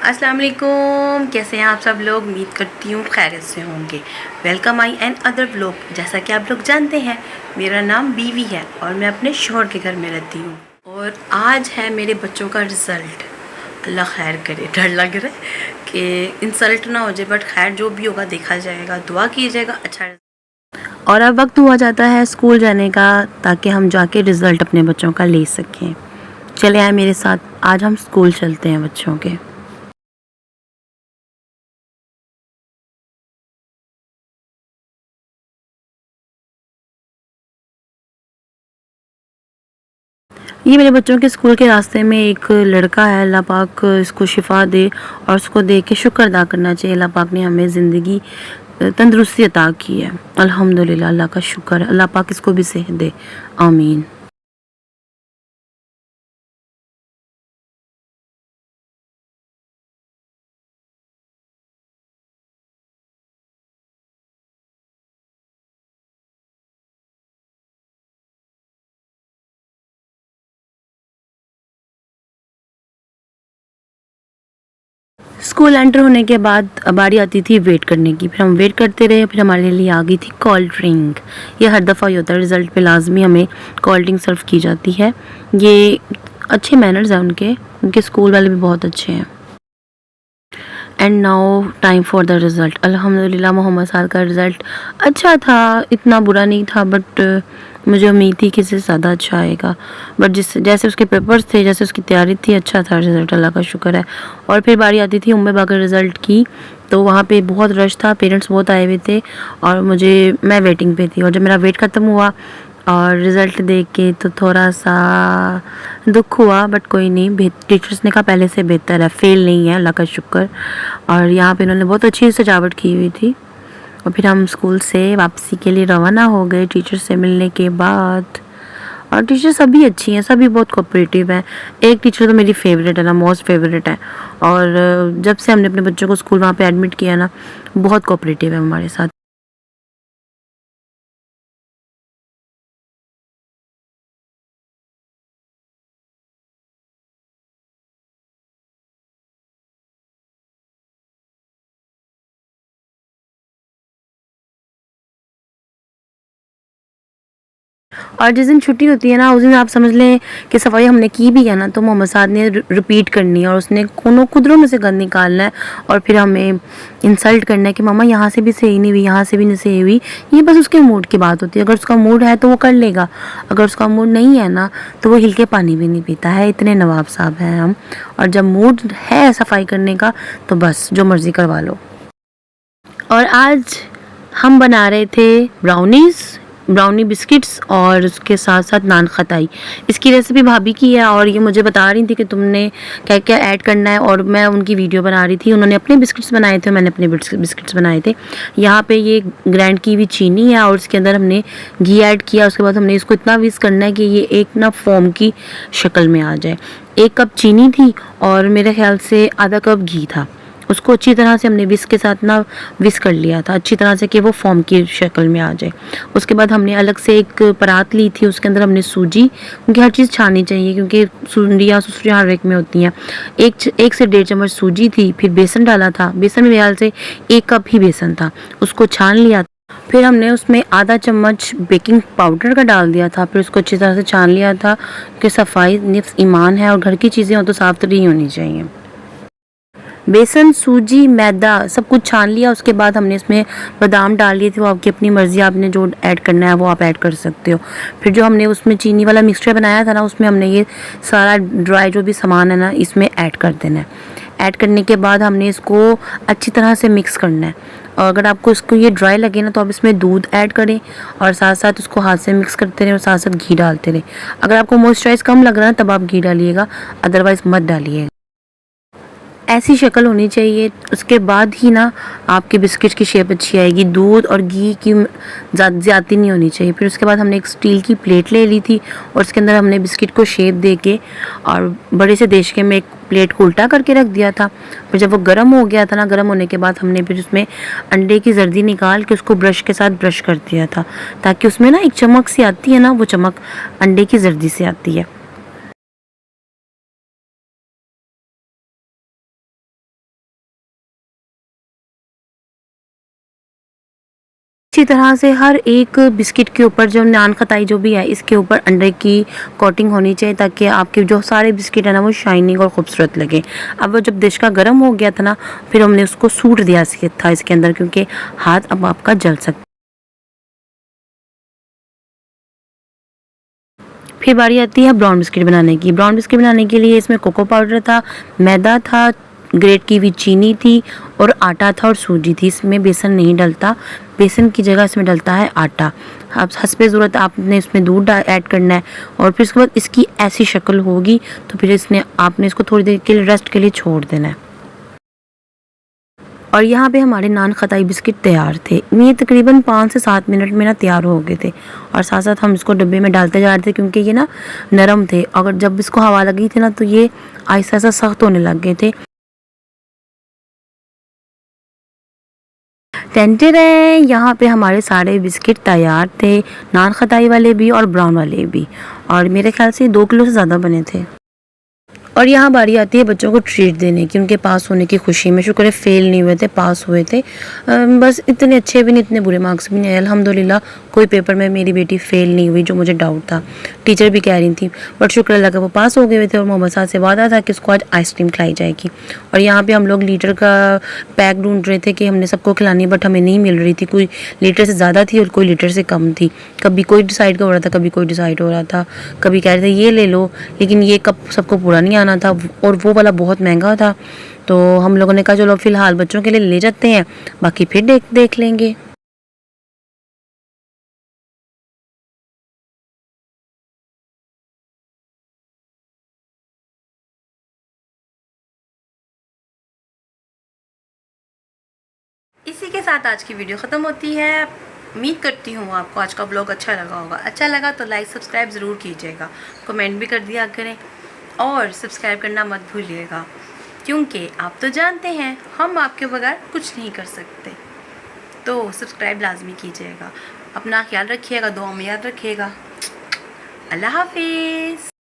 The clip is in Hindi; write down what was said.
अस्सलाम वालेकुम, कैसे हैं आप सब लोग। उम्मीद करती हूँ खैरियत से होंगे। Welcome in another vlog. जैसा कि आप लोग जानते हैं, मेरा नाम बीवी है और मैं अपने शोहर के घर में रहती हूँ। और आज है मेरे बच्चों का रिज़ल्ट। अल्लाह खैर करे। डर लग रहा है कि इंसल्ट ना हो जाए, बट खैर जो भी होगा देखा जाएगा। दुआ कीजिएगा अच्छा। और अब वक्त हुआ जाता है स्कूल जाने का, ताकि हम जाके रिज़ल्ट अपने बच्चों का ले सकें। चले आए मेरे साथ, आज हम स्कूल चलते हैं बच्चों के। ये मेरे बच्चों के स्कूल के रास्ते में एक लड़का है। अल्लाह पाक इसको शिफा दे और उसको देख के शुक्र अदा करना चाहिए। अल्लाह पाक ने हमें ज़िंदगी तंदुरुस्ती अता की है। अल्हम्दुलिल्लाह, अल्लाह का शुक्र है। अल्लाह पाक इसको भी सेहत दे, आमीन। स्कूल एंटर होने के बाद बारी आती थी वेट करने की। फिर हम वेट करते रहे। फिर हमारे लिए आ गई थी कोल्ड ड्रिंक। ये हर दफ़ा ही होता है, रिज़ल्ट पे लाजमी हमें कोल्ड ड्रिंक सर्व की जाती है। ये अच्छे मैनर्स हैं उनके। उनके स्कूल वाले भी बहुत अच्छे हैं। And now time for the result. अल्हम्दुलिल्लाह, मोहम्मद साद का रिज़ल्ट अच्छा था, इतना बुरा नहीं था, बट मुझे उम्मीद थी कि इससे ज़्यादा अच्छा आएगा। बट जिस जैसे उसके पेपर्स थे, जैसे उसकी तैयारी थी, अच्छा था रिज़ल्ट, अल्लाह का शुक्र है। और फिर बारी आती थी उम्मे बाकर रिज़ल्ट की, तो वहाँ पे बहुत रश था, पेरेंट्स बहुत आए हुए थे और मैं वेटिंग पे थी। और जब मेरा वेट ख़त्म हुआ और रिज़ल्ट देख के तो थोड़ा सा दुख हुआ, बट कोई नहीं। टीचर्स ने कहा पहले से बेहतर है, फ़ेल नहीं है, अल्लाह का शुक्र। और यहाँ पे इन्होंने बहुत अच्छी सजावट की हुई थी। और फिर हम स्कूल से वापसी के लिए रवाना हो गए टीचर से मिलने के बाद। और टीचर सभी अच्छी हैं, सभी बहुत कोऑपरेटिव हैं। एक टीचर तो मेरी फेवरेट है ना, मोस्ट फेवरेट है। और जब से हमने अपने बच्चों को स्कूल वहाँ पे एडमिट किया ना, बहुत कोऑपरेटिव है हमारे साथ। और जिस दिन छुट्टी होती है ना, उस दिन आप समझ लें कि सफाई हमने की भी है ना, तो मोहम्मद साद ने रिपीट करनी है और उसने कोनो कुदरों में से गंद निकालना है और फिर हमें इंसल्ट करना है कि मामा यहाँ से भी सही नहीं हुई, यहाँ से भी नहीं सही हुई। ये बस उसके मूड की बात होती है। अगर उसका मूड है तो वो कर लेगा, अगर उसका मूड नहीं है ना तो वो हिल के पानी भी नहीं पीता है। इतने नवाब साहब हैं हम। और जब मूड है सफाई करने का तो बस जो मर्ज़ी करवा लो। और आज हम बना रहे थे ब्राउनी बिस्किट्स और उसके साथ साथ नान खटाई। इसकी रेसिपी भाभी की है और ये मुझे बता रही थी कि तुमने क्या क्या ऐड करना है, और मैं उनकी वीडियो बना रही थी। उन्होंने अपने बिस्किट्स बनाए थे, मैंने अपने बिस्किट्स बनाए थे। यहाँ पे ये ग्राइंड की हुई चीनी है और उसके अंदर हमने घी ऐड किया। उसके बाद हमने इसको इतना विस्क करना है कि ये एक ना फोम की शक्ल में आ जाए। 1 कप चीनी थी और मेरे ख्याल से आधा कप घी था। उसको अच्छी तरह से हमने विस्क के साथ ना विस्क कर लिया था अच्छी तरह से कि वो फॉर्म की शक्ल में आ जाए। उसके बाद हमने अलग से एक परात ली थी, उसके अंदर हमने सूजी, क्योंकि हर चीज़ छाननी चाहिए, क्योंकि सुंडियाँ सुसरियाँ हर एक में होती हैं। एक से 1.5 चम्मच सूजी थी। फिर बेसन डाला था, बेसन मेरे ख्याल से 1 कप ही बेसन था, उसको छान लिया। फिर हमने उसमें आधा चम्मच बेकिंग पाउडर का डाल दिया था। फिर उसको अच्छी तरह से छान लिया था कि सफाई निफ्स ईमान है और घर की चीज़ें हो तो साफ तो नहीं होनी चाहिए। बेसन, सूजी, मैदा सब कुछ छान लिया। उसके बाद हमने इसमें बादाम डाल लिए थे, वो आपकी अपनी मर्ज़ी, आपने जो ऐड करना है वो आप ऐड कर सकते हो। फिर जो हमने उसमें चीनी वाला मिक्सचर बनाया था ना, उसमें हमने ये सारा ड्राई जो भी सामान है ना, इसमें ऐड कर देना है। ऐड करने के बाद हमने इसको अच्छी तरह से मिक्स करना है। और अगर आपको इसको ये ड्राई लगे ना, तो आप इसमें दूध ऐड करें और साथ साथ उसको हाथ से मिक्स करते रहें और साथ साथ घी डालते रहें। अगर आपको मॉइस्चराइज़ कम लग रहा है तब आप घी डालिएगा, अदरवाइज़ मत डालिएगा। ऐसी शक्ल होनी चाहिए। उसके बाद ही ना आपके बिस्किट की शेप अच्छी आएगी। दूध और घी की ज़्यादती नहीं होनी चाहिए। फिर उसके बाद हमने एक स्टील की प्लेट ले ली थी और उसके अंदर हमने बिस्किट को शेप दे के और बड़े से देशके में एक प्लेट को उल्टा करके रख दिया था। फिर जब वो गर्म हो गया था ना, गर्म होने के बाद हमने फिर उसमें अंडे की जर्दी निकाल के उसको ब्रश के साथ ब्रश कर दिया था, ताकि उसमें ना एक चमक सी आती है ना, वो चमक अंडे की जर्दी से आती है। इसी तरह से हर एक बिस्किट के ऊपर जो नान खताई जो भी है इसके ऊपर अंडे की कोटिंग होनी चाहिए, ताकि आपके जो सारे बिस्किट है ना वो शाइनिंग और खूबसूरत लगे। अब वो जब डिश का गर्म हो गया था ना, फिर हमने उसको सूट दिया था इसके अंदर, क्योंकि हाथ अब आपका जल सकता। फिर बारी आती है ब्राउन बिस्किट बनाने की। ब्राउन बिस्किट बनाने के लिए इसमें कोको पाउडर था, मैदा था, ग्रेट की हुई चीनी थी और आटा था और सूजी थी। इसमें बेसन नहीं डलता, बेसन की जगह इसमें डलता है आटा। अब हस्बे ज़रूरत आपने इसमें दूध ऐड करना है और फिर उसके बाद इसकी ऐसी शक्ल होगी तो फिर आपने इसको थोड़ी देर के लिए रेस्ट के लिए छोड़ देना है। और यहाँ पे हमारे नान खताई बिस्किट तैयार थे। ये तकरीबन 5 से 7 मिनट में ना तैयार हो गए थे और साथ साथ हम इसको डब्बे में डालते जा रहे थे, क्योंकि ये ना नरम थे। अगर जब इसको हवा लगी थी ना तो ये आहिस्ता आहिस्ता सख्त होने लग गए थे। टेंटेरे, यहाँ पे हमारे सारे बिस्किट तैयार थे, नान खताई वाले भी और ब्राउन वाले भी, और मेरे ख्याल से 2 किलो से ज़्यादा बने थे। और यहाँ बारी आती है बच्चों को ट्रीट देने की, उनके पास होने की खुशी में। शुक्र है फेल नहीं हुए थे, पास हुए थे। बस इतने अच्छे भी नहीं, इतने बुरे मार्क्स भी नहीं आए। अल्हम्दुलिल्लाह कोई पेपर में मेरी बेटी फेल नहीं हुई, जो मुझे डाउट था। टीचर भी कह रही थी, बट शुक्र अल्लाह का वो पास हो गए हुए थे। और मोहम्मद साहब से वादा था कि उसको आज आइसक्रीम खिलाई जाएगी। और यहाँ पर हम लोग लीटर का पैक ढूंढ रहे थे कि हमने सबको खिलानी, बट हमें नहीं मिल रही थी। कोई लीटर से ज़्यादा थी और कोई लीटर से कम थी। कभी कोई डिसाइड हो रहा था, कभी कोई डिसाइड हो रहा था, कभी कह रहे थे ये ले लो, लेकिन ये कप सबको पूरा नहीं आना था और वो वाला बहुत महंगा था। तो हम लोगों ने कहा चलो फ़िलहाल बच्चों के लिए ले जाते हैं, बाकी फिर देख लेंगे। इसी के साथ आज की वीडियो ख़त्म होती है। उम्मीद करती हूँ आपको आज का ब्लॉग अच्छा लगा होगा। अच्छा लगा तो लाइक सब्सक्राइब ज़रूर कीजिएगा, कमेंट भी कर दिया करें और सब्सक्राइब करना मत भूलिएगा, क्योंकि आप तो जानते हैं हम आपके बगैर कुछ नहीं कर सकते। तो सब्सक्राइब लाजमी कीजिएगा। अपना ख्याल रखिएगा, दुआ में याद रखिएगा। अल्लाह हाफिज़।